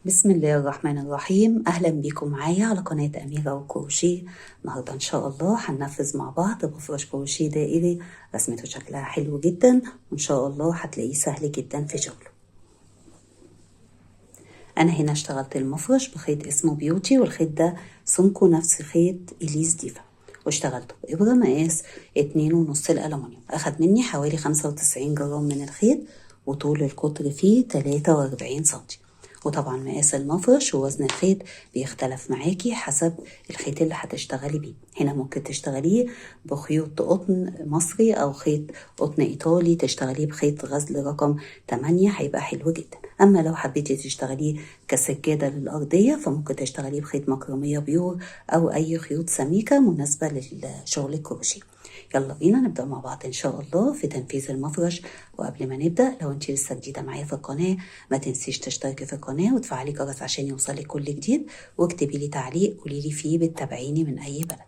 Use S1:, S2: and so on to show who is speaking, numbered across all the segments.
S1: بسم الله الرحمن الرحيم. أهلا بيكم معايا على قناة أميرة وكروشيه. النهاردة إن شاء الله هننفذ مع بعض مفرش كروشيه دائري، رسمته شكلها حلو جدا وإن شاء الله هتلاقيه سهل جدا في شغله. أنا هنا اشتغلت المفرش بخيط اسمه بيوتي، والخيط ده سمكه نفس خيط إليس ديفا، واشتغلته بإبرة مقاس 2.5 الألمونيوم. أخد مني حوالي 95 جرام من الخيط، وطول القطر فيه 43 سنتي. وطبعا مقاس المفرش ووزن الخيط بيختلف معاكي حسب الخيط اللي هتشتغلي بيه. هنا ممكن تشتغليه بخيوط قطن مصري او خيط قطن ايطالي، تشتغليه بخيط غزل رقم 8 هيبقى حلو جدا. اما لو حبيتي تشتغليه كسجادة للأرضية فممكن تشتغليه بخيط مكرمية بيور او اي خيوط سميكة مناسبة للشغل الكروشيه. يلا بينا نبدأ مع بعض إن شاء الله في تنفيذ المفرش. وقبل ما نبدأ، لو انت لسه جديدة معايا في القناة ما تنسيش تشتركي في القناة وتفعلي الجرس عشان يوصلك كل جديد، واكتبي لي تعليق قولي لي فيه بتتابعيني من أي بلد.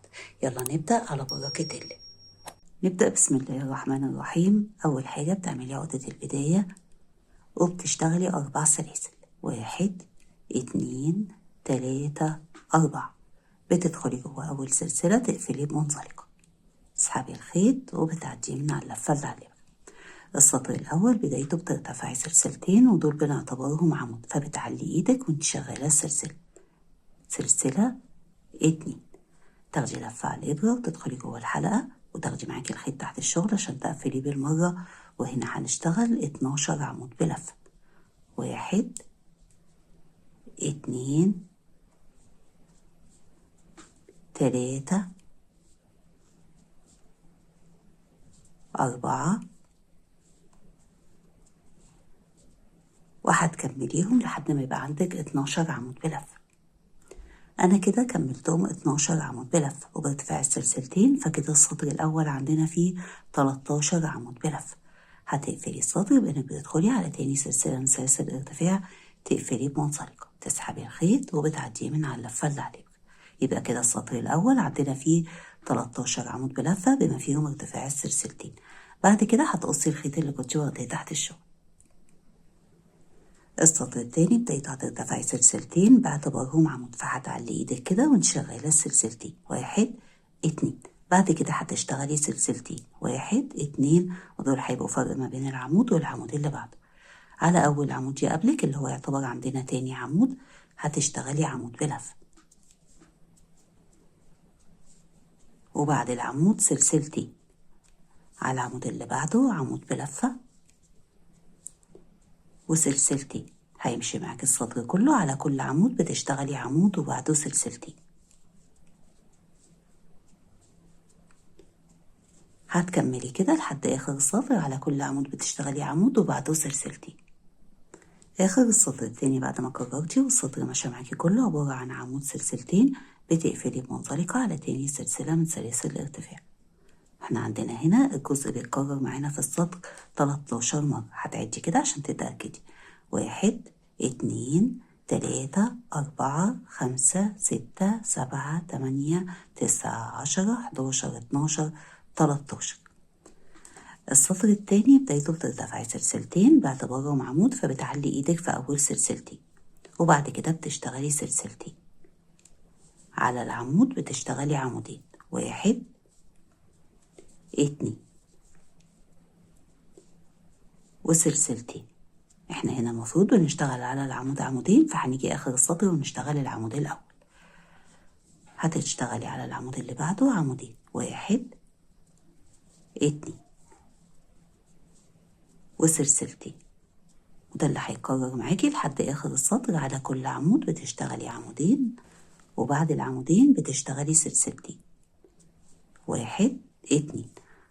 S1: يلا نبدأ على بركة الله. نبدأ بسم الله الرحمن الرحيم. أول حاجة بتعملي عقدة البداية وبتشتغلي 4 سلاسل، 1 2 3 4. بتدخلي جوه أول سلسلة تقفلي بمنزلقة، تسحبي الخيط وبتعديه من على اللفة اللي عليها. السطر الأول بدايته بترتفعي سلسلتين ودول بنعتبرهم عمود، فبتعلي ايدك وانت شغالة السلسلة. سلسلة 2، تاخدي لفة على الإبرة وتدخلي جوه الحلقة وتاخدي معاكي الخيط تحت الشغل عشان تقفليه بالمرة. وهنا هنشتغل 12 عمود بلفة، 1 2 3 4، وهتكمليهم لحد ما يبقى عندك 12 عمود بلفة. أنا كده كملتهم 12 عمود بلفة وبارتفاع السلسلتين، فكده السطر الأول عندنا فيه 13 عمود بلفة. هتقفلي السطر بإنك بتدخلي على تاني سلسلة من سلاسل الارتفاع، تقفلي بمنزلقة، تسحبي الخيط وبتعديه من على اللفة اللي عليك. يبقى كده السطر الأول عندنا فيه 13 عمود بلفة بما فيهم ارتفاع السلسلتين. بعد كده هتقصي الخيط اللي كنت واخداه تحت الشغل. السطر التاني بدايته هترتفعي سلسلتين باعتبارهم عمود، فهتعلي ايدك كده وانت شغالة السلسلتين، 1 2. بعد كده هتشتغلي سلسلتين 1 2، ودول هيبقوا فرق ما بين العمود والعمود اللي بعده. على أول عمود يقابلك اللي هو يعتبر عندنا تاني عمود هتشتغلي عمود بلفة، وبعد العمود سلسلتين. على العمود اللي بعده عمود بلفة وسلسلتين. هيمشي معاك السطر كله على كل عمود بتشتغلي عمود وبعده سلسلتين. هتكملي كده لحد آخر السطر، على كل عمود بتشتغلي عمود وبعده سلسلتين. آخر السطر التاني بعد ما كررتي والسطر ماشي معاكي كله عبارة عن عمود سلسلتين، بتقفلي بمنزلقة على تاني سلسلة من سلاسل الارتفاع. احنا عندنا هنا الجزء بيتكرر معانا في السطر 13 مرة. هتعدي كده عشان تتأكدي، 1 2 3 4 5 6 7 8 9 10 11 12 13. السطر التاني بدايته بترتفعي سلسلتين باعتبارهم عمود، فبتعلي ايدك في أول سلسلتين وبعد كده بتشتغلي سلسلتين. على العمود بتشتغلي عمودين، 1 2 وسلسلتين. احنا هنا المفروض بنشتغل على العمود عمودين، فهنيجي آخر السطر ونشتغل العمود الأول. هتشتغلي على العمود اللي بعده عمودين، 1 2 وسلسلتين، وده اللي هيكرر معاكي لحد آخر السطر. على كل عمود بتشتغلي عمودين وبعد العمودين بتشتغلي سلسلتين، 1 2.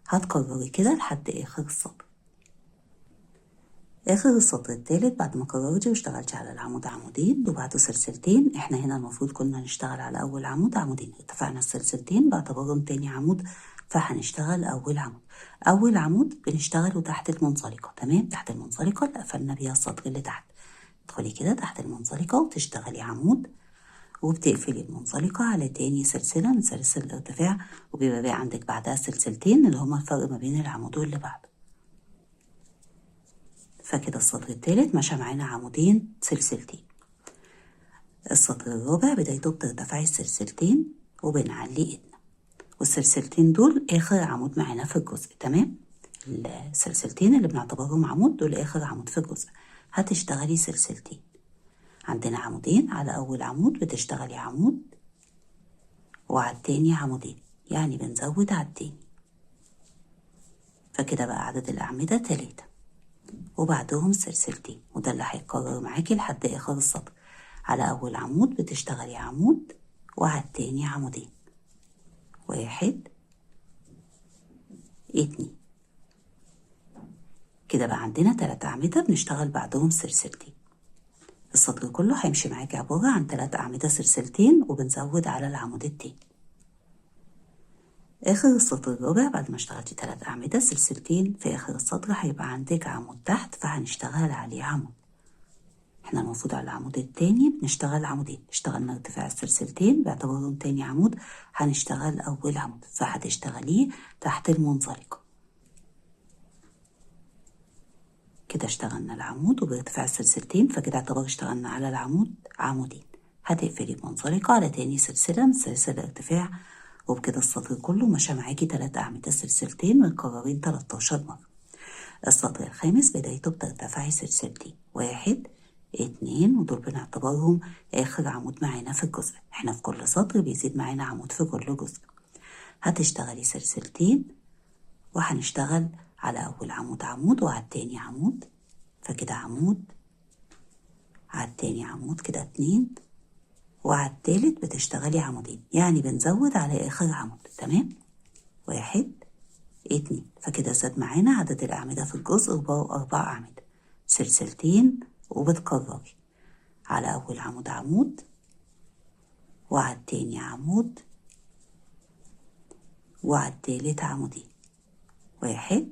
S1: هتكرري كده لحد آخر السطر. آخر السطر التالت بعد ما كررتي واشتغلتي على العمود عمودين وبعده سلسلتين، احنا هنا المفروض كنا نشتغل على أول عمود عمودين، اتفقنا السلسلتين باعتبارهم تاني عمود، فهنشتغل أول عمود. أول عمود بنشتغله تحت المنزلقة، تمام، تحت المنزلقة اللي قفلنا بيها السطر اللي تحت. تدخلي كده تحت المنزلقة وتشتغلي عمود وبتقفلي المنزلقة على تاني سلسلة من سلاسل الارتفاع، وبيبقى بقى عندك بعدها سلسلتين اللي هما الفرق ما بين العمود واللي بعده. فكده السطر التالت مشى معانا عمودين سلسلتين. السطر الرابع بدايته بترتفع السلسلتين وبنعلي ايدنا، والسلسلتين دول اخر عمود معانا في الجزء. تمام، السلسلتين اللي بنعتبرهم عمود دول اخر عمود في الجزء. هتشتغلي سلسلتين، عندنا عمودين، على اول عمود بتشتغلي عمود وعلى التاني عمودين، يعني بنزود على التاني، فكده بقى عدد الأعمدة 3 وبعدهم سلسلتين، وده اللي هيتكرر معاكي لحد آخر السطر. على أول عمود بتشتغلي عمود وعلى التاني عمودين، 1 2. كده بقى عندنا 3 أعمدة بنشتغل بعدهم سلسلتين. السطر كله هيمشي معاكي عبارة عن 3 أعمدة سلسلتين وبنزود على العمود التاني. آخر السطر الرابع بعد ما اشتغلتي 3 أعمدة سلسلتين، في آخر السطر هيبقى عندك عمود تحت فهنشتغل عليه عمود. احنا المفروض على العمود التاني بنشتغل عمودين، اشتغلنا ارتفاع السلسلتين باعتبارهم تاني عمود، هنشتغل أول عمود فهتشتغليه تحت المنزلقة. كده اشتغلنا العمود وبارتفاع السلسلتين، فكده اعتبر اشتغلنا على العمود عمودين. هتقفلي بمنزلقة على تاني سلسلة من سلاسل الارتفاع، وبكده السطر كله مشى معاكي 3 أعمدة سلسلتين متكررين 13 مرة. السطر الخامس بدايته بترتفعي سلسلتين، 1 2، ودول بنعتبرهم آخر عمود معانا في الجزء. احنا في كل سطر بيزيد معانا عمود في كل جزء. هتشتغلي سلسلتين وهنشتغل على أول عمود عمود وعلى التاني عمود، فكده عمود على التاني عمود، كده 2، وعلى التالت بتشتغلي عمودين، يعني بنزود على آخر عمود. تمام، 1 2، فكده زاد معانا عدد الأعمدة في الجزء وبقوا 4 أعمدة. سلسلتين وبتكرري على أول عمود عمود وعلى التاني عمود وعلى التالت عمودين، 1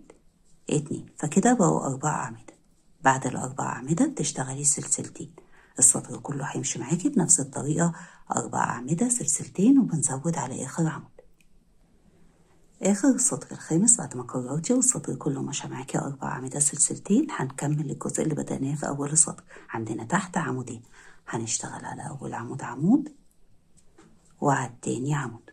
S1: 2، فكده بقوا 4 أعمدة. بعد ال4 أعمدة بتشتغلي سلسلتين. السطر كله هيمشي معاكي بنفس الطريقة، 4 أعمدة سلسلتين وبنزود على آخر عمود. آخر السطر الخامس بعد ما كررتي والسطر كله مشى معاكي 4 أعمدة سلسلتين، هنكمل الجزء اللي بدأناه في أول السطر. عندنا تحت عمودين، هنشتغل على أول عمود عمود وعلى التاني عمود،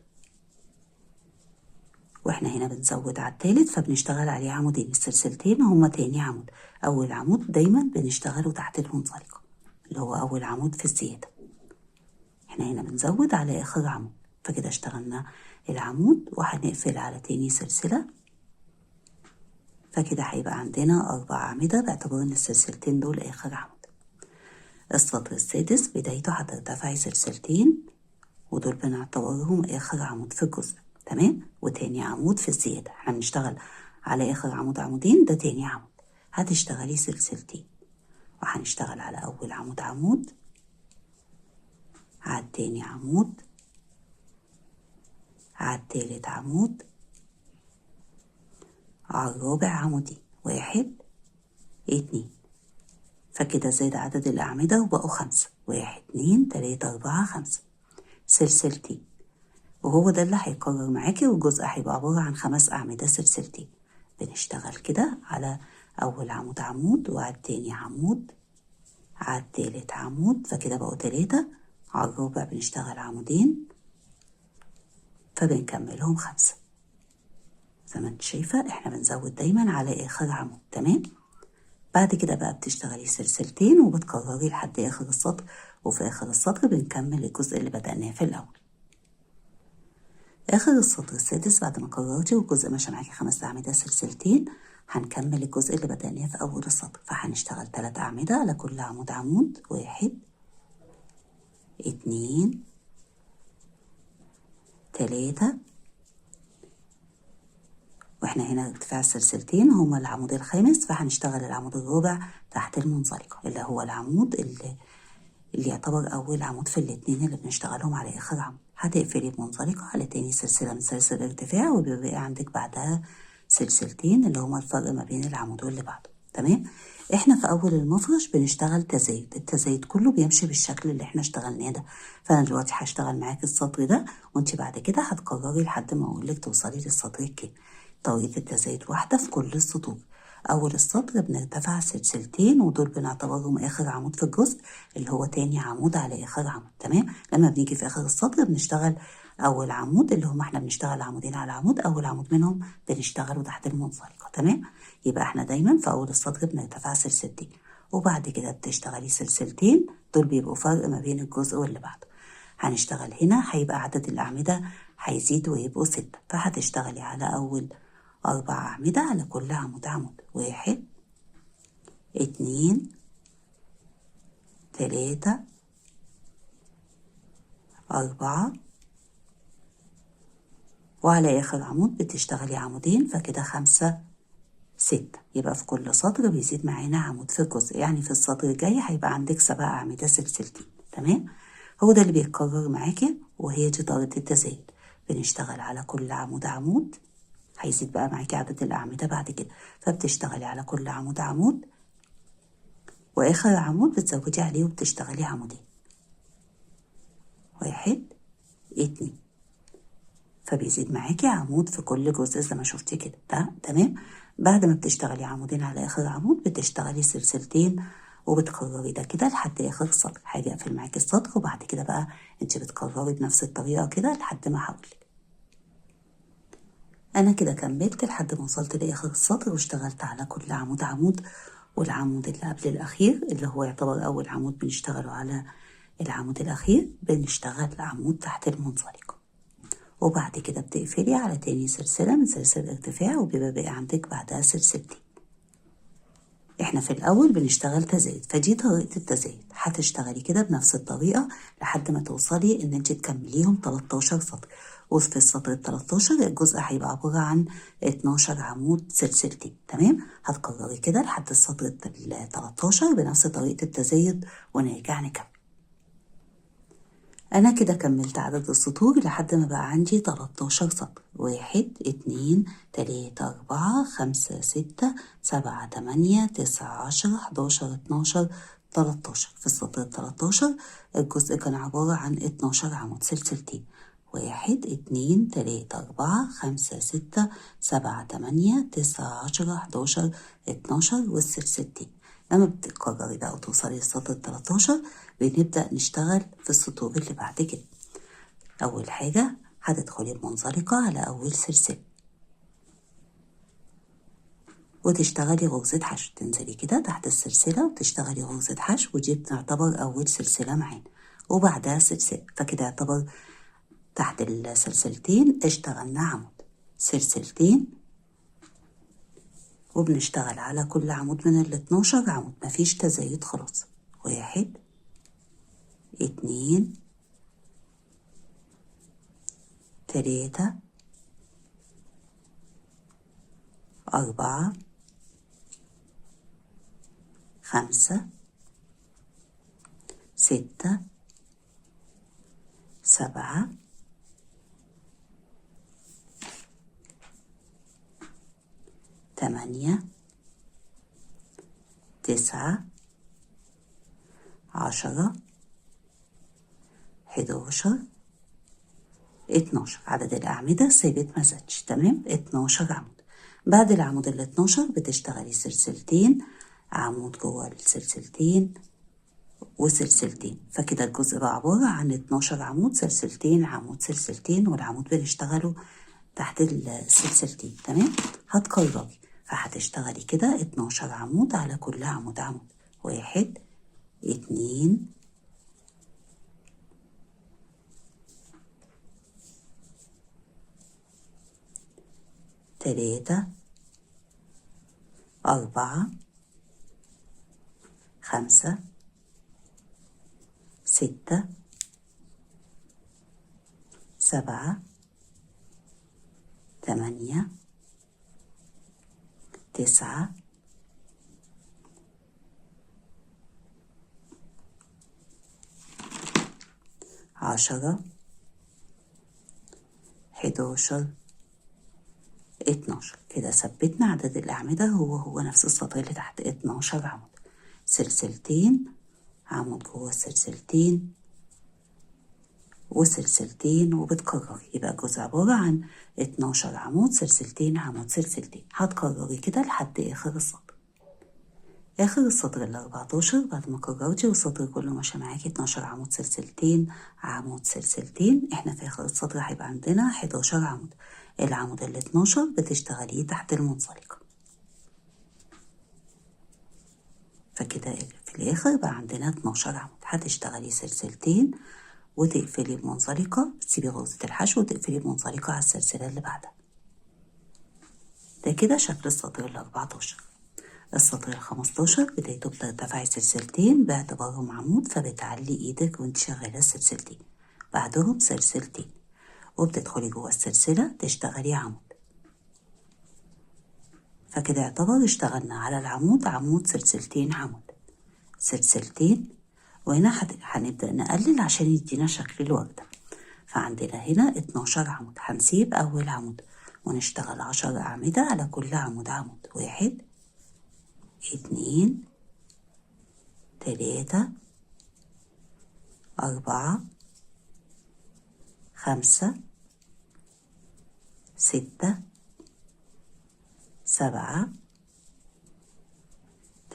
S1: واحنا هنا بنزود على التالت فبنشتغل عليه عمودين. السلسلتين هما تاني عمود، أول عمود دايما بنشتغله تحت المنزلقة اللي هو أول عمود في الزيادة. احنا هنا بنزود على آخر عمود، فكده اشتغلنا العمود وهنقفل على تاني سلسلة، فكده هيبقى عندنا 4 أعمدة باعتبار ان السلسلتين دول آخر عمود. السطر السادس بدايته هترتفعي سلسلتين، ودول بنعتبرهم آخر عمود في الجزء. تمام، وتاني عمود في الزيادة. احنا بنشتغل على آخر عمود عمودين، ده تاني عمود. هتشتغلي سلسلتين وهنشتغل على أول عمود عمود على التاني عمود على التالت عمود على الرابع عمودين، 1 2، فكده زاد عدد الأعمدة وبقوا 5، 1 2 3 4 5. سلسلتين، وهو ده اللي هيكرر معاكي، والجزء هيبقى عبارة عن 5 أعمدة سلسلتين. بنشتغل كده على أول عمود عمود وعلى التاني عمود على التالت عمود، فكده بقوا 3، على الرابع بنشتغل عمودين فبنكملهم 5. زي ما انت شايفة احنا بنزود دايما على آخر عمود. تمام، بعد كده بقى بتشتغلي سلسلتين وبتكرري لحد آخر السطر، وفي آخر السطر بنكمل الجزء اللي بدأناه في الأول. آخر السطر السادس بعد ما كررتي والجزء ماشي معاكي 5 أعمدة سلسلتين، هنكمل الجزء اللي بدأناه في أول السطر، فهنشتغل 3 أعمدة على كل عمود عمود، 1 2 3، واحنا هنا ارتفاع السلسلتين هما العمود الخامس، فهنشتغل العمود الرابع تحت المنزلقة اللي هو العمود اللي يعتبر أول عمود في الاتنين اللي بنشتغلهم على آخر عمود. هتقفلي بمنزلقة على تاني سلسلة من سلاسل الارتفاع، وبيبقى عندك بعدها سلسلتين اللي هما الفرق ما بين العمود واللي بعده. تمام، احنا في أول المفرش بنشتغل تزايد، التزايد كله بيمشي بالشكل اللي احنا اشتغلناه ده. فأنا دلوقتي هشتغل معاكي السطر ده، وانت بعد كده هتكرري لحد ما أقولك توصلي للسطر الكامل. طريقة التزايد واحدة في كل السطور. أول السطر بنرتفع سلسلتين ودول بنعتبرهم آخر عمود في الجزء اللي هو تاني عمود على آخر عمود. تمام. لما بنيجي في آخر السطر بنشتغل أول عمود اللي هم احنا بنشتغل عمودين على عمود، أول عمود منهم بنشتغله تحت المنزلقة. تمام. يبقى احنا دايما في أول السطر بنرتفع سلسلتين وبعد كده بتشتغلي سلسلتين، دول بيبقوا فرق ما بين الجزء واللي بعده. هنشتغل هنا هيبقى عدد الأعمدة هيزيد ويبقوا 6، فهتشتغلي على أول 4 أعمدة على كل عمود عمود. 1 2 3 4 وعلى آخر عمود بتشتغلي عمودين، فكده 5 6. يبقى في كل سطر بيزيد معانا عمود في الجزء، يعني في السطر الجاي هيبقى عندك 7 أعمدة سلسلتين. تمام. هو ده اللي بيتكرر معاكي وهي دي طريقة التزايد. بنشتغل على كل عمود عمود، هيزيد بقى معاكي عدد الأعمدة بعد كده، فبتشتغلي على كل عمود عمود وآخر عمود بتزودي عليه وبتشتغلي عمودين. 1 2، فبيزيد معاكي عمود في كل جزء زي ما شفتي كده. تمام. بعد ما بتشتغلي عمودين على آخر عمود بتشتغلي سلسلتين وبتكرري ده كده لحد آخر السطر. هاجي أقفل معاكي السطر وبعد كده بقى انت بتكرري بنفس الطريقة كده لحد ما هقولك. أنا كده كملت لحد ما وصلت لآخر السطر واشتغلت على كل عمود عمود، والعمود اللي قبل الأخير اللي هو يعتبر أول عمود بنشتغله على العمود الأخير بنشتغل عمود تحت المنزلقة، وبعد كده بتقفلي على تاني سلسلة من سلسلة الارتفاع وبيبقى باقي عندك بعدها سلسلتين. احنا في الأول بنشتغل تزايد، فدي طريقة التزايد. هتشتغلي كده بنفس الطريقة لحد ما توصلي ان انت تكمليهم 13 سطر، وفي السطر ال 13 الجزء هيبقى عبارة عن 12 عمود سلسلتين. تمام. هتكرري كده لحد السطر ال 13 بنفس طريقة التزايد ونرجع نكمل. أنا كده كملت عدد السطور لحد ما بقى عندي 13 سطر. 1 2 3 4 5 6 7 8 9 10 11 12 13. في السطر 13 الجزء كان عبارة عن 12 عمود سلسلتين. 1 2 3 4 5 6 7 8 9 10 11 12 والسلسلتين. لما بتكرري بقى وتوصلي للسطر 13 بنبدأ نشتغل في السطور اللي بعد كده. أول حاجة هتدخلي المنزلقة على أول سلسلة وتشتغلي غرزة حشو، تنزلي كده تحت السلسلة وتشتغلي غرزة حشو، ودي بتعتبر أول سلسلة معانا، وبعدها سلسلة، فكده يعتبر تحت السلسلتين اشتغلنا عمود سلسلتين، وبنشتغل على كل عمود من ال 12 عمود، مفيش تزايد خلاص. 1 2 3 4 5 6 7 8 9 10 11 12. عدد الأعمدة ثابت ما زادش. تمام. 12 عمود. بعد العمود ال 12 بتشتغلي سلسلتين، عمود جوه السلسلتين وسلسلتين، فكده الجزء بقى عبارة عن 12 عمود سلسلتين عمود سلسلتين، والعمود بنشتغله تحت السلسلتين. تمام. هتكرري، فهتشتغلي كده 12 عمود على كل عمود عمود. 1 2 3 4 5 6 7 8 9 10 11 12. كده ثبتنا عدد الأعمدة هو نفس السطر اللي تحت 12 عمود سلسلتين، عمود جوه السلسلتين وسلسلتين وبتكرري، يبقى الجزء عبارة عن 12 عمود، سلسلتين، عمود، سلسلتين. هتكرري كده لحد آخر السطر. آخر السطر ال14 بعد ما كررتي والسطر كله ماشي معاكي 12 عمود، سلسلتين، عمود، سلسلتين. احنا في آخر السطر هيبقى عندنا 11 عمود. العمود ال12 بتشتغليه تحت المنزلقة. فكده في الآخر بقى عندنا 12 عمود. هتشتغلي سلسلتين وتقفلي بمنزلقة، تسيبي غرزة الحشو وتقفلي بمنزلقة على السلسلة اللي بعدها. ده كده شكل السطر ال14. السطر ال15 بدايته بترتفعي سلسلتين باعتبارهم عمود، فبتعلي ايدك وانت شغالة السلسلتين، بعدهم سلسلتين، وبتدخلي جوه السلسلة تشتغلي عمود. فكده يعتبر اشتغلنا على العمود عمود، سلسلتين، عمود، سلسلتين. وهنا هنبدأ نقلل عشان يدينا شكل الوردة. فعندنا هنا 12 عمود، هنسيب أول عمود ونشتغل 10 أعمدة على كل عمود عمود. 1 2 3 4 5 6 7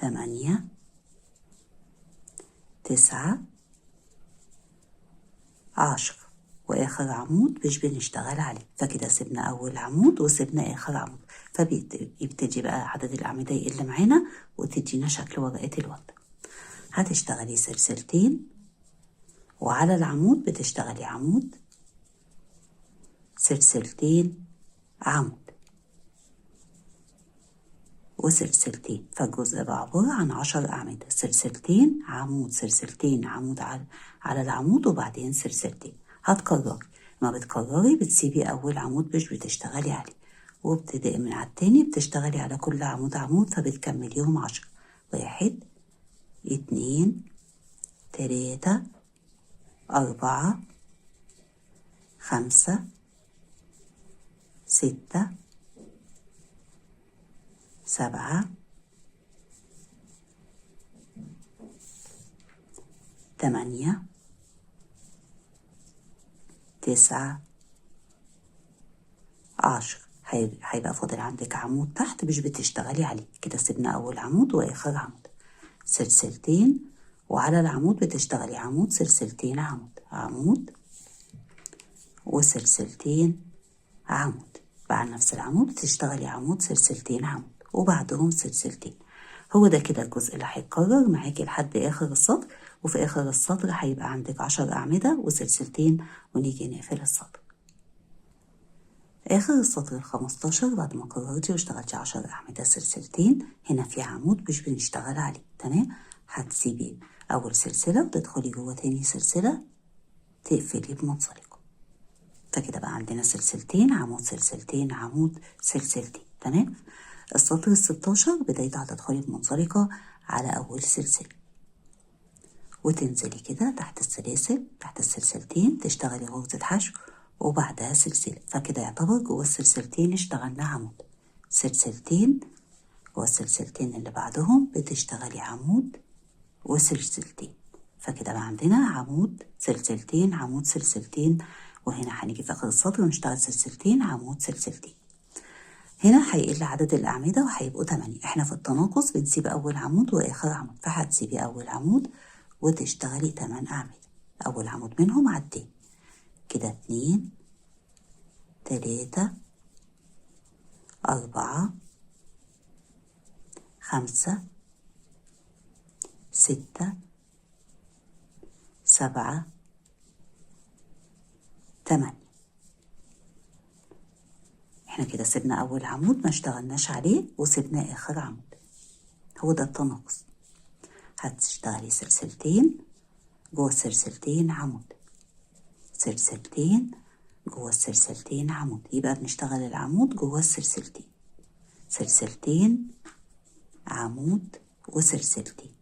S1: 8 9 10. واخر عمود مش بنشتغل عليه، فكده سيبنا اول عمود وسيبنا اخر عمود، فبيبتدي بقى عدد الاعمده يقل معانا وتدينا شكل ورقه الوردة. هتشتغلي سلسلتين وعلى العمود بتشتغلي عمود، سلسلتين، عمود، وسلسلتين. فالجزء بقى عبارة عن 10 أعمدة، سلسلتين، عمود، سلسلتين، عمود على العمود، وبعدين سلسلتين. هتكرري، ما بتكرري بتسيبي أول عمود مش بتشتغلي عليه، وبتبدأي من على التاني بتشتغلي على كل عمود عمود، فبتكمليهم 10. 1 2 3 4 5 6 7 8 9 10. هيبقى فاضل عندك عمود تحت مش بتشتغلي عليه. كده سيبنا أول عمود وآخر عمود، سلسلتين، وعلى العمود بتشتغلي عمود، سلسلتين، عمود، عمود، وسلسلتين، عمود. بعد نفس العمود بتشتغلي عمود، سلسلتين، عمود، وبعدهم سلسلتين. هو ده كده الجزء اللي هيتكرر معاكي لحد آخر السطر. وفي آخر السطر هيبقى عندك 10 أعمدة وسلسلتين، ونيجي نقفل السطر. آخر السطر ال15 بعد ما كررتي واشتغلتي 10 أعمدة، سلسلتين، هنا في عمود مش بنشتغل عليه، تمام. هتسيبي أول سلسلة وتدخلي جوه تاني سلسلة تقفلي بمنزلقة. فكده بقى عندنا سلسلتين، عمود، سلسلتين، عمود، سلسلتين، تمام. السطر ال16 بدايته هتدخلي بمنزلقة على أول سلسلة وتنزلي كده تحت السلاسل، تحت السلسلتين، تشتغلي غرزة حشو وبعدها سلسلة. فكده يعتبر جوه السلسلتين اشتغلنا عمود، سلسلتين، جوه السلسلتين اللي بعدهم بتشتغلي عمود وسلسلتين. فكده بقى عندنا عمود، سلسلتين، عمود، سلسلتين. وهنا هنيجي في آخر السطر ونشتغل سلسلتين، عمود، سلسلتين. هنا هيقل عدد الأعمدة وهيبقوا 8. احنا في التناقص بنسيب أول عمود وآخر عمود، فهتسيبي أول عمود وتشتغلي 8 أعمدة، أول عمود منهم على التاني. كده 2 3 4 5 6 7 8. احنا كده سيبنا أول عمود ما اشتغلناش عليه وسيبنا آخر عمود، هو ده التناقص. هتشتغلي سلسلتين، جوه السلسلتين عمود، سلسلتين، جوه السلسلتين عمود، يبقى بنشتغل العمود جوه السلسلتين، سلسلتين، عمود، وسلسلتين.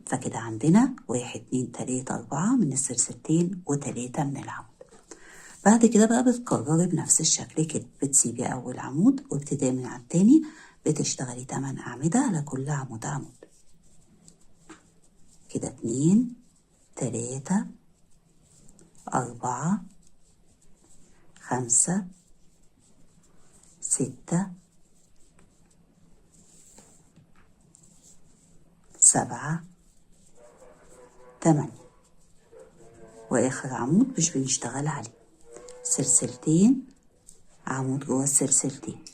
S1: فكده عندنا 1 2 3 4 من السلسلتين و3 من العمود. بعد كده بقى بتكرري بنفس الشكل كده، بتسيبي أول عمود وابتدائي من على التاني بتشتغلي 8 أعمدة على كل عمود عمود. كده 2 3 4 5 6 7 8. واخر عمود مش بنشتغل عليه، سلسلتين، عمود جوه السلسلتين،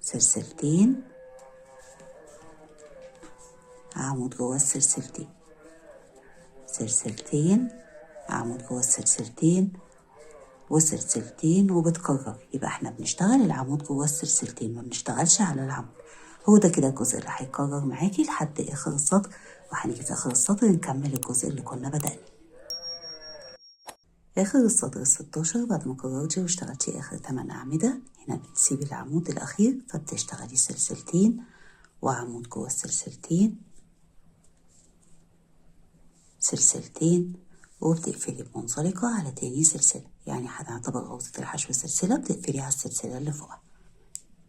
S1: سلسلتين، عمود جوه السلسلتين، سلسلتين، عمود جوه السلسلتين، وسلسلتين، وبتكرر. يبقى احنا بنشتغل العمود جوه السلسلتين، ما بنشتغلش على العمود. هو ده كده الجزء اللي هيكرر معاكي لحد اخر السطر، وهنيجي في اخر السطر نكمل الجزء اللي كنا بدأنا. اخر السطر 16 بعد ما كررتي واشتغلتي اخر 8 اعمدة، هنا بتسيبي العمود الاخير فبتشتغلي سلسلتين وعمود جوه السلسلتين، سلسلتين، وبتقفلي بمنزلقة على تاني سلسلة. يعني هنعتبر غرزة الحشو سلسلة، بتقفلي على السلسلة اللي فوقها،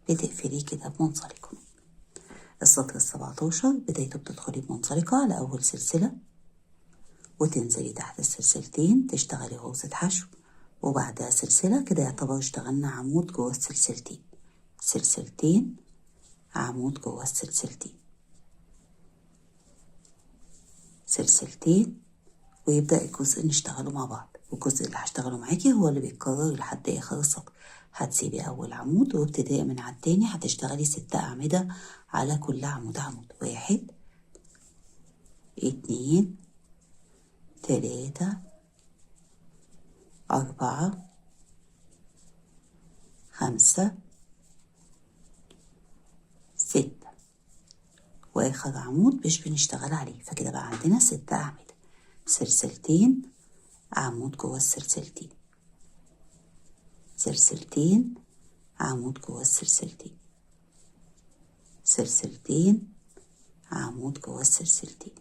S1: بتقفلي كده بمنزلقة. السطر 17 بدايته بتدخلي بمنزلقة على أول سلسلة وتنزلي تحت السلسلتين تشتغلي غرزة حشو، وبعدها سلسلة. كده يعتبر اشتغلنا عمود جوه السلسلتين، سلسلتين، عمود جوه السلسلتين، سلسلتين، ويبدأ الجزء نشتغله مع بعض. والجزء اللي هشتغله معاكي هو اللي بيتكرر لحد آخر السطر. هتسيبي أول عمود وابتداء من على التاني هتشتغلي 6 أعمدة على كل عمود. 1 2 3 4 5 6. وآخر عمود مش بنشتغل عليه، فكده بقى عندنا 6 أعمدة، سلسلتين، عمود جوه السلسلتين، سلسلتين، عمود جوه السلسلتين، سلسلتين، عمود جوه السلسلتين،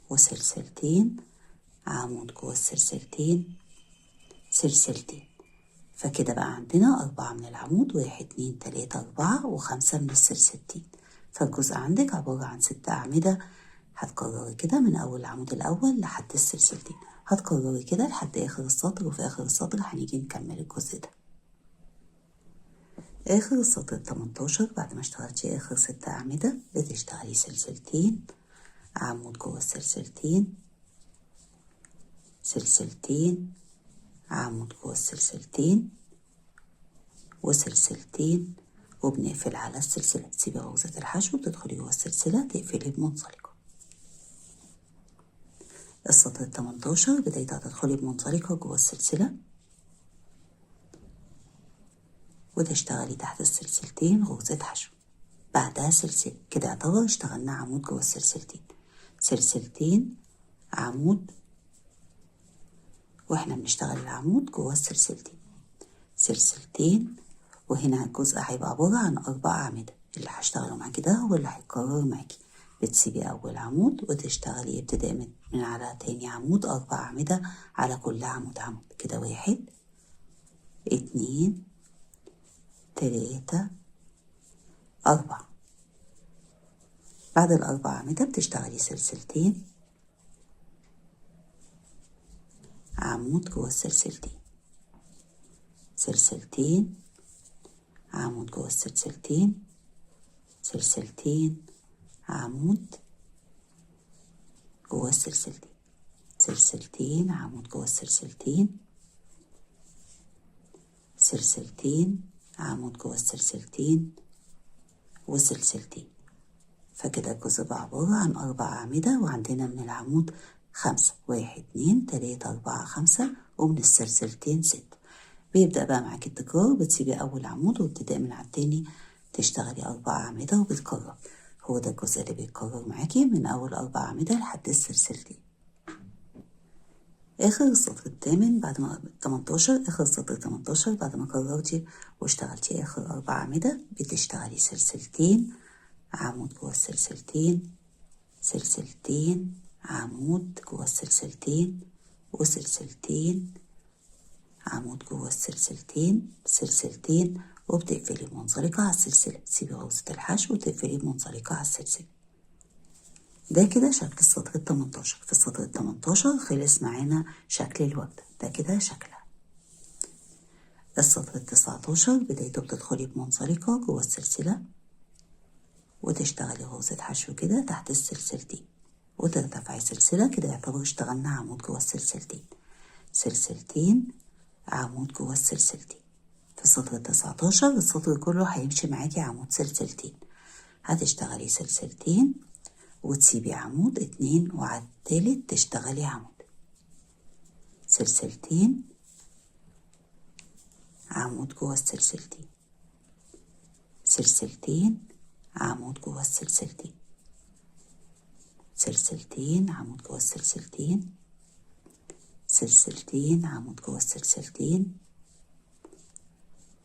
S1: وسلسلتين، عمود جوه السلسلتين، سلسلتين. فكده بقى عندنا 4 من العمود، 1 2 3 4 و5 من السلسلتين. فالجزء عندك عبارة عن 6 أعمدة. هتكرري كده من أول العمود الأول لحد السلسلتين، هتكرري كده لحد آخر السطر، وفي آخر السطر هنيجي نكمل الجزء ده. آخر السطر 18 بعد ما اشتغلتي آخر 6 أعمدة بتشتغلي سلسلتين، عمود جوه السلسلتين، سلسلتين، عمود جوه السلسلتين، وسلسلتين، وبنقفل على السلسلة. تسيبي غرزة الحشو وتدخلي جوه السلسلة تقفلي بمنزلقة. السطر 18 بدايتها هتدخلي بمنزلقة جوه السلسلة وتشتغلي تحت السلسلتين غرزة حشو، بعدها سلسلة. كده يعتبر اشتغلنا عمود جوه السلسلتين، سلسلتين، عمود، واحنا بنشتغل العمود جوه السلسلتين، سلسلتين. وهنا الجزء هيبقى عبارة عن 4 أعمدة. اللي هشتغله معاكي ده هو اللي هيتكرر معاكي. بتسيبي أول عمود وتشتغلي ابتداء من على تاني عمود 4 أعمدة على كل عمود. كده 1 2 3 4. بعد ال4 أعمدة بتشتغلي سلسلتين، عمود جوه السلسلتين، سلسلتين، عمود جوه السلسلتين، سلسلتين، عمود جوه السلسلتين، سلسلتين، عمود جوه السلسلتين، سلسلتين، عمود جوه السلسلتين، وسلسلتين. فكده الجزء بقى عبارة عن 4 أعمدة، وعندنا من العمود 5، 1 2 3 4 5، ومن السلسلتين 6. بيبدأ بقى معاكي التكرار. بتسيبي أول عمود وابتداء من على التاني تشتغلي 4 أعمدة وبتكرر. هو ده الجزء اللي بيتكرر معاكي من أول 4 أعمدة لحد السلسلتين. آخر السطر الثامن بعد ما 18، آخر السطر 18 بعد ما كررتي واشتغلتي آخر 4 أعمدة بتشتغلي سلسلتين، عمود جوه السلسلتين، سلسلتين، عمود جوه السلسلتين، وسلسلتين، عمود جوه السلسلتين، سلسلتين، وبتقفلي منزلقة على السلسلة. تسيبي غرزة الحشو وتقفلي منزلقة على السلسلة. ده كده شكل السطر ال18. في السطر ال18 خلص معانا شكل الوردة، ده كده شكلها. السطر ال19 بدايته بتدخلي بمنزلقة جوه السلسلة وتشتغلي غرزة حشو كده تحت السلسلتين وترتفعي سلسلة كده، يعتبر اشتغلنا عمود جوه السلسلتين، سلسلتين عمود جوه السلسلتين. في السطر ال19 السطر كله هيمشي معاكي عمود سلسلتين، هتشتغلي سلسلتين وتسيبي عمود 2 وعلى التالت تشتغلي عمود، سلسلتين عمود جوه السلسلتين، سلسلتين عمود جوه السلسلتين، سلسلتين عمود جوه السلسلتين، سلسلتين عمود جوه السلسلتين،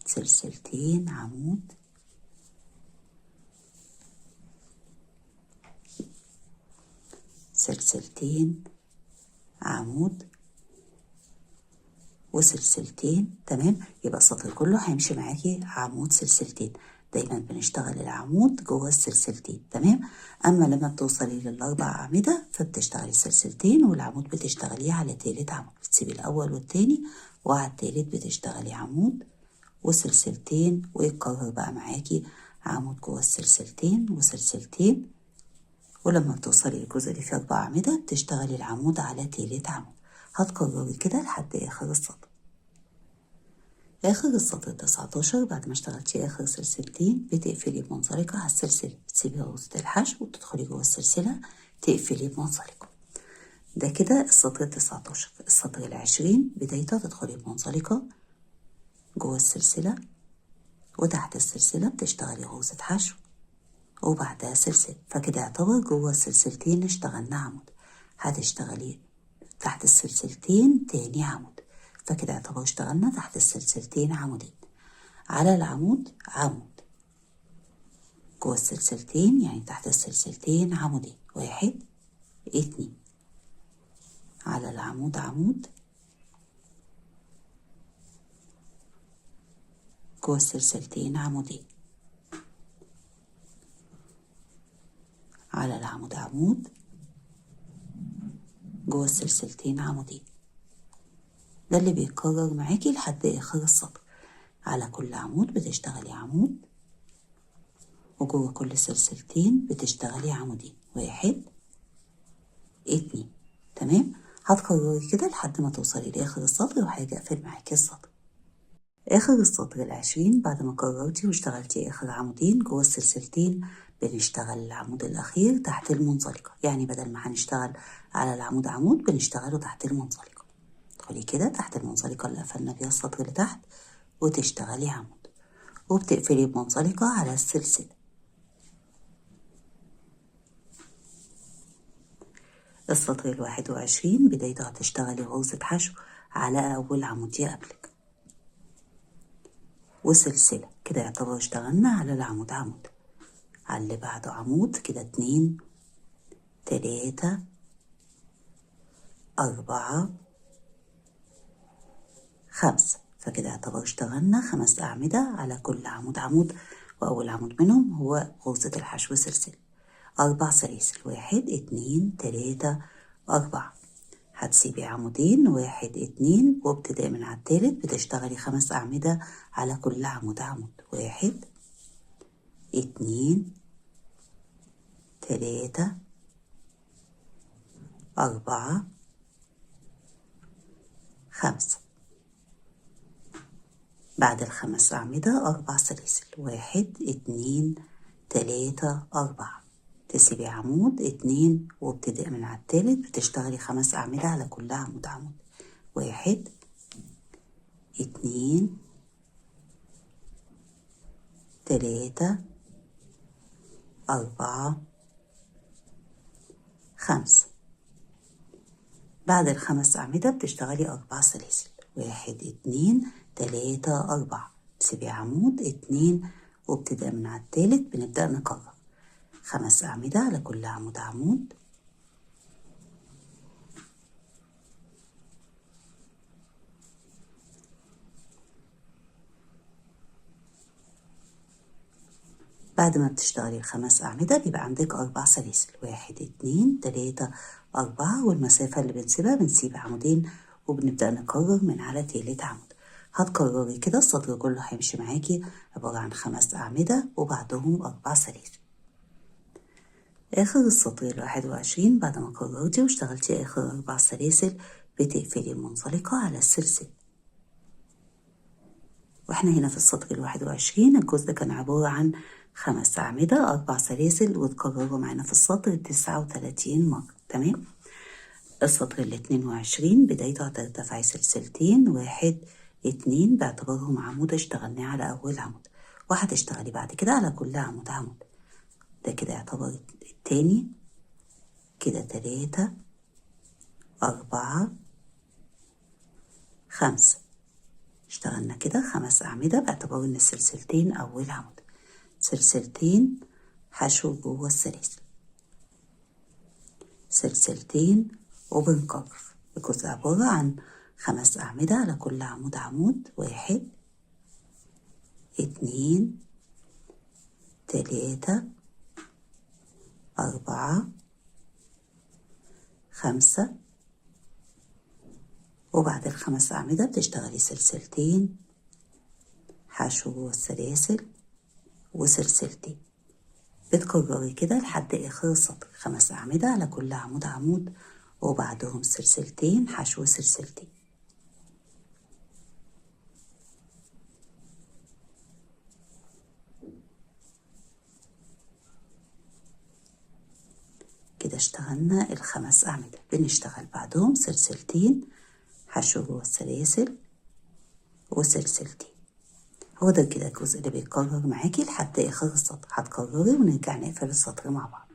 S1: سلسلتين عمود، سلسلتين عمود وسلسلتين. تمام، يبقى السطر كله هيمشي معاكي عمود سلسلتين، دايما بنشتغل العمود جوه السلسلتين. تمام، اما لما بتوصلي للاربع اعمده فبتشتغلي سلسلتين والعمود بتشتغليه على تالت عمود، بتسيبي الاول والتاني وعلى التالت بتشتغلي عمود وسلسلتين، ويتكرر بقى معاكي عمود جوه السلسلتين وسلسلتين، ولما بتوصلي للجزء اللي فيه 4 أعمدة بتشتغلي العمود على تالت عمود. هتكرري كده لحد آخر السطر. آخر السطر 19 بعد ما اشتغلتي آخر سلسلتين بتقفلي بمنزلقة على السلسلة، تسيبي غرزة الحشو وتدخلي جوه السلسلة تقفلي بمنزلقة. ده كده السطر 19. السطر 20 بدايته تدخلي بمنزلقة جوه السلسلة وتحت السلسلة بتشتغلي غرزة حشو وبعدها سلسلة، فكده يعتبر جوه السلسلتين اشتغلنا عمود. هتشتغلي تحت السلسلتين تاني عمود، فكده يعتبر اشتغلنا تحت السلسلتين عمودين. على العمود عمود جوه السلسلتين، يعني تحت السلسلتين عمودين، 1 2. على العمود عمود جوه السلسلتين عمودين، على العمود عمود جوه السلسلتين عمودين. ده اللي بيتكرر معاكي لحد آخر السطر. على كل عمود بتشتغلي عمود وجوه كل سلسلتين بتشتغلي عمودين، 1 2. تمام، هتكرري كده لحد ما توصلي لآخر السطر وهاجي أقفل معاكي السطر. آخر السطر 20 بعد ما كررتي واشتغلتي آخر عمودين جوه السلسلتين بنشتغل العمود الأخير تحت المنزلقة، يعني بدل ما هنشتغل على العمود عمود بنشتغله تحت المنزلقة. ادخلي كده تحت المنزلقة اللي قفلنا بيها السطر اللي تحت وتشتغلي عمود وبتقفلي بمنزلقة على السلسلة. السطر 21 بدايته هتشتغلي غرزة حشو على أول عمود يقابلك وسلسلة، كده يعتبر اشتغلنا على العمود عمود. على اللي بعده عمود كده 2 3 4 5، فكده يعتبر اشتغلنا 5 أعمدة على كل عمود عمود، وأول عمود منهم هو غرزة الحشو سلسلة. 4 سلاسل، 1 2 3 4. هتسيبي عمودين 1 2 وابتداء من على التالت بتشتغلي 5 أعمدة على كل عمود عمود، 1 2 3 4 5. بعد ال5 أعمدة 4 سلاسل، 1 2 3 4. تسيبي عمود 2 وابتداء من على التالت بتشتغلي 5 أعمدة على كل عمود عمود، 1 2 3 4 5. بعد ال5 أعمدة بتشتغلي 4 سلاسل، 1 2 3 4. تسيبي عمود 2 وابتداء من على التالت بنبدأ نكرر 5 أعمدة على كل عمود عمود، بعد ما بتشتغلي ال5 أعمدة بيبقى عندك 4 سلاسل، 1 2 3 4، والمسافة اللي بنسيب عمودين وبنبدأ نكرر من على تالت عمود. هتكرري كده السطر كله هيمشي معاكي عبارة عن 5 أعمدة وبعدهم 4 سلاسل. آخر السطر 21 بعد ما كررتي واشتغلتي آخر 4 سلاسل بتقفلي المنزلقة على السلسلة. واحنا هنا في السطر 21 الجزء كان عبارة عن 5 أعمدة 4 سلاسل وتكرروا معانا في السطر 39 مرة. تمام. السطر 22 بدايته هترتفعي سلسلتين، 1 2 باعتبارهم عمود اشتغلناه على أول عمود، وهتشتغلي بعد كده على كل عمود عمود. ده كده يعتبر التاني. كده 3 4 5 اشتغلنا كده 5 أعمدة باعتبار ان السلسلتين أول عمود، سلسلتين حشو جوه السلاسل، سلسلتين وبنكرر. الجزء عبارة عن 5 أعمدة على كل عمود عمود، 1 2 3 4 5. وبعد ال5 أعمدة بتشتغلي سلسلتين حشو جوه السلاسل وسلسلتين. بتكرري كده لحد آخر السطر، 5 أعمدة على كل عمود عمود وبعدهم سلسلتين حشو سلسلتين. كده اشتغلنا ال5 أعمدة، بنشتغل بعدهم سلسلتين حشو جوه السلاسل وسلسلتين. هو ده كده الجزء اللي بيتكرر معاكي لحد آخر السطر. هتكرري ونرجع نقفل السطر مع بعض.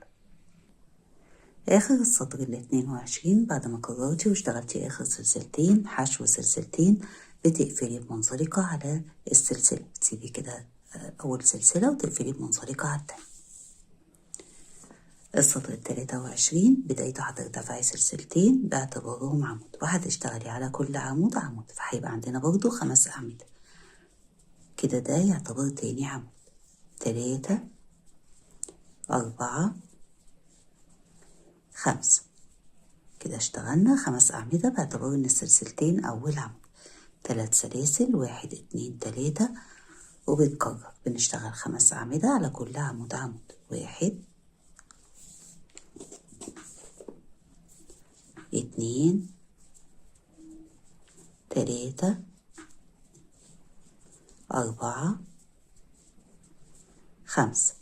S1: آخر السطر 22 بعد ما كررتي واشتغلتي آخر سلسلتين حشو سلسلتين بتقفلي بمنزلقة على السلسلة، بتسيبي كده أول سلسلة وتقفلي بمنزلقة على التانية. السطر 23 بدايته هترتفعي سلسلتين باعتبارهم عمود، وهتشتغلي على كل عمود عمود، فهيبقى عندنا برضو 5 أعمدة. كده ده يعتبر تاني عمود، 3 4 5. كده اشتغلنا 5 أعمدة باعتبار ان السلسلتين أول عمود، 3 سلاسل 1 2 3 وبنكرر. بنشتغل 5 أعمدة على كل عمود عمود، 1 2 3 4 5.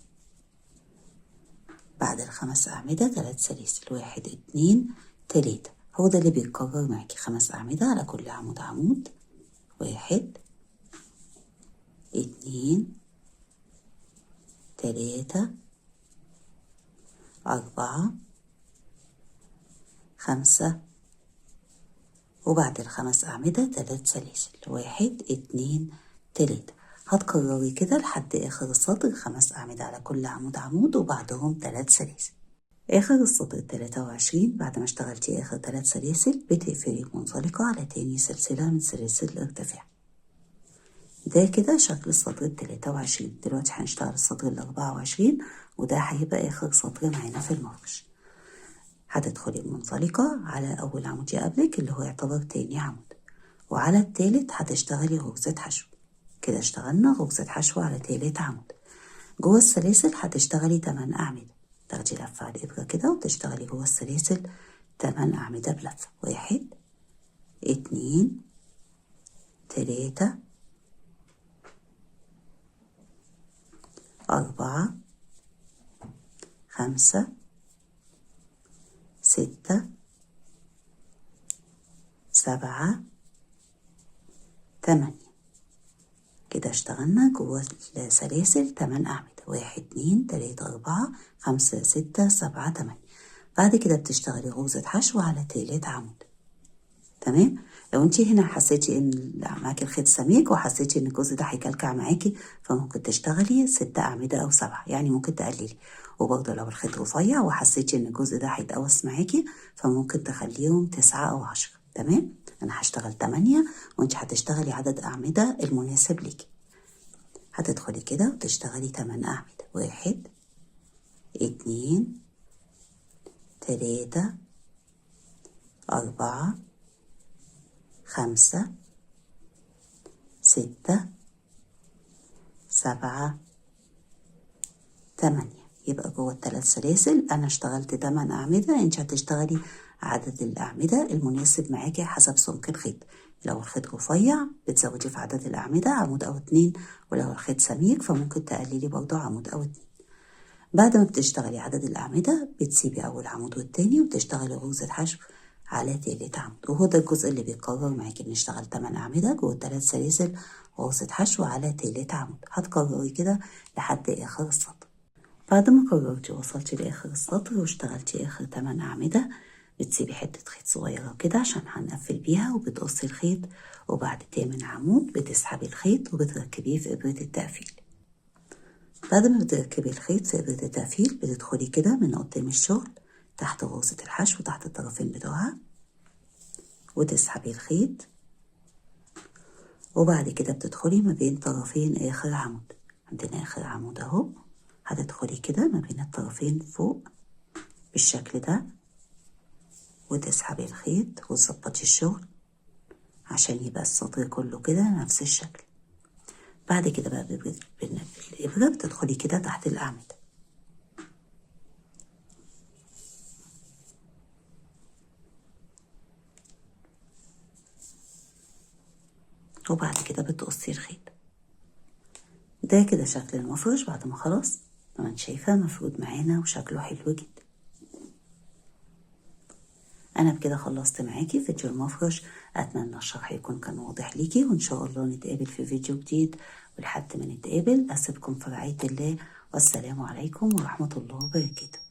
S1: بعد ال5 أعمدة 3 سلاسل 1 2 3. هو ده اللي بيتكرر معاكي، 5 أعمدة على كل عمود عمود، 1 2 3 4 5. وبعد ال5 أعمدة 3 سلاسل 1 2 3. هتكرري كده لحد آخر السطر، 5 أعمدة على كل عمود عمود وبعدهم 3 سلاسل. آخر السطر 23 بعد ما اشتغلتي آخر 3 سلاسل بتقفلي منزلقة على تاني سلسلة من سلاسل الارتفاع. ده كده شكل السطر 23. دلوقتي هنشتغل السطر 24 وده هيبقى آخر سطر معانا في المفرش. هتدخلي المنزلقة على أول عمود يقابلك اللي هو يعتبر تاني عمود، وعلى التالت هتشتغلي غرزة حشو. كده اشتغلنا غرزة حشو على تالت عمود. جوه السلاسل هتشتغلي 8 أعمدة، تاخدي لفة على الإبرة كده وتشتغلي جوه السلاسل 8 أعمدة بلفة، 1 2 3 4 5 6 7 8. كده اشتغلنا جوه السلاسل 8 أعمدة، 1 2 3 4 5 6 7 8. بعد كده بتشتغلي غرزة حشو على تالت عمود. تمام. لو انتي هنا حسيتي ان معاكي الخيط سميك وحسيتي ان الجزء ده هيكلكع معاكي فممكن تشتغلي 6 أعمدة أو 7، يعني ممكن تقللي. وبرضه لو الخيط رفيع وحسيتي ان الجزء ده هيتقوس معاكي فممكن تخليهم 9 أو 10. تمام. انا هشتغل 8 وانتي هتشتغلي عدد أعمدة المناسب ليكي. هتدخلي كده وتشتغلي 8 أعمدة. 1 2 3 4 5 6 7 8. يبقى جوه ال3 سلاسل أنا اشتغلت 8 أعمدة. انت هتشتغلي عدد الأعمدة المناسب معاكي حسب سمك الخيط. لو الخيط رفيع بتزودي في عدد الأعمدة عمود أو 2، ولو الخيط سميك فممكن تقللي برضه عمود أو 2. بعد ما بتشتغلي عدد الأعمدة بتسيبي أول عمود والتاني وبتشتغلي غرزة حشو على تالت عمود، وهو ده الجزء اللي بيتكرر معاكي. بنشتغل 8 أعمدة جوه ال3 سلاسل غرزة حشو على تالت عمود. هتكرري كده لحد آخر السطر. بعد ما كررتي وصلتي لآخر السطر واشتغلتي آخر 8 أعمدة بتسيبي حتة خيط صغيرة كده عشان هنقفل بيها، وبتقصي الخيط، وبعد 8 عمود بتسحبي الخيط وبتركبيه في إبرة التقفيل. بعد ما بتركبي الخيط في إبرة التقفيل بتدخلي كده من قدام الشغل تحت غرزة الحشو تحت الطرفين بتوعها وتسحبي الخيط، وبعد كده بتدخلي ما بين طرفين آخر عمود. عندنا آخر عمود اهو، هتدخلي كده ما بين الطرفين فوق بالشكل ده وتسحبي الخيط وتظبطي الشغل عشان يبقى السطر كله كده نفس الشكل. بعد كده بقى بالإبرة بتدخلي كده تحت الأعمدة، وبعد كده بتقصي الخيط. ده كده شكل المفرش بعد ما خلاص طبعا انت شايفاه مفرود معانا وشكله حلو جدا. انا بكده خلصت معاكي فيديو المفرش. اتمنى الشرح يكون كان واضح ليكي، وان شاء الله نتقابل في فيديو جديد، ولحد ما نتقابل اسيبكم في رعاية الله، والسلام عليكم ورحمة الله وبركاته.